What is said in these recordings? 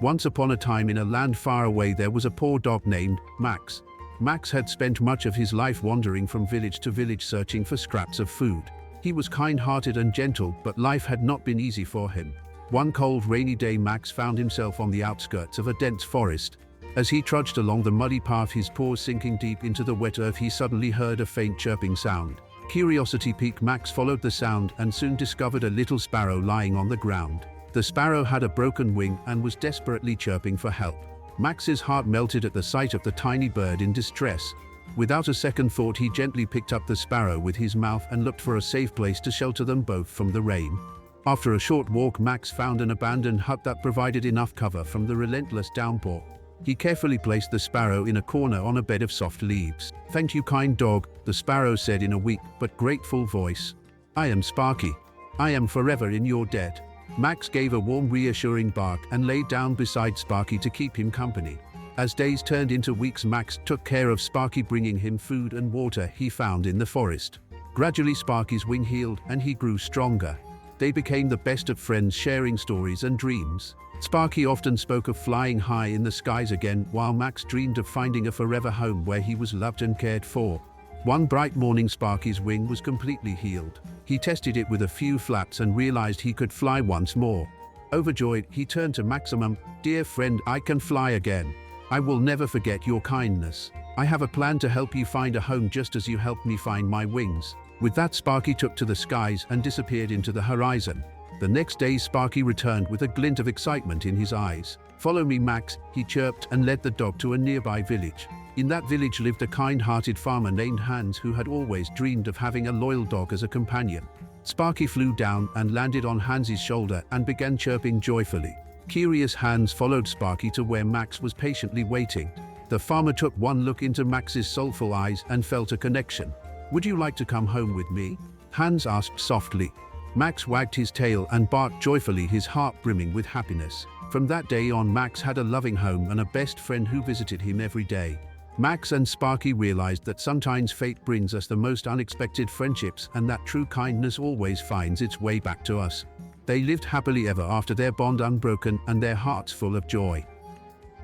Once upon a time in a land far away there was a poor dog named Max. Max had spent much of his life wandering from village to village searching for scraps of food. He was kind-hearted and gentle, but life had not been easy for him. One cold rainy day Max found himself on the outskirts of a dense forest. As he trudged along the muddy path, his paws sinking deep into the wet earth, he suddenly heard a faint chirping sound. Curiosity piqued, Max followed the sound and soon discovered a little sparrow lying on the ground. The sparrow had a broken wing and was desperately chirping for help. Max's heart melted at the sight of the tiny bird in distress. Without a second thought, he gently picked up the sparrow with his mouth and looked for a safe place to shelter them both from the rain. After a short walk, Max found an abandoned hut that provided enough cover from the relentless downpour. He carefully placed the sparrow in a corner on a bed of soft leaves. "Thank you, kind dog," the sparrow said in a weak but grateful voice. "I am Sparky. I am forever in your debt." Max gave a warm, reassuring bark and lay down beside Sparky to keep him company. As days turned into weeks, Max took care of Sparky, bringing him food and water he found in the forest. Gradually, Sparky's wing healed and he grew stronger. They became the best of friends, sharing stories and dreams. Sparky often spoke of flying high in the skies again, while Max dreamed of finding a forever home where he was loved and cared for. One bright morning, Sparky's wing was completely healed. He tested it with a few flaps and realized he could fly once more. Overjoyed, he turned to Maximum. "Dear friend, I can fly again. I will never forget your kindness. I have a plan to help you find a home just as you helped me find my wings." With that, Sparky took to the skies and disappeared into the horizon. The next day, Sparky returned with a glint of excitement in his eyes. "Follow me, Max," he chirped and led the dog to a nearby village. In that village lived a kind-hearted farmer named Hans, who had always dreamed of having a loyal dog as a companion. Sparky flew down and landed on Hans's shoulder and began chirping joyfully. Curious, Hans followed Sparky to where Max was patiently waiting. The farmer took one look into Max's soulful eyes and felt a connection. "Would you like to come home with me?" Hans asked softly. Max wagged his tail and barked joyfully, his heart brimming with happiness. From that day on, Max had a loving home and a best friend who visited him every day. Max and Sparky realized that sometimes fate brings us the most unexpected friendships, and that true kindness always finds its way back to us. They lived happily ever after, their bond unbroken and their hearts full of joy.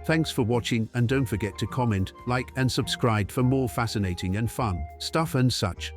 Thanks for watching, and don't forget to comment, like and subscribe for more fascinating and fun stuff and such.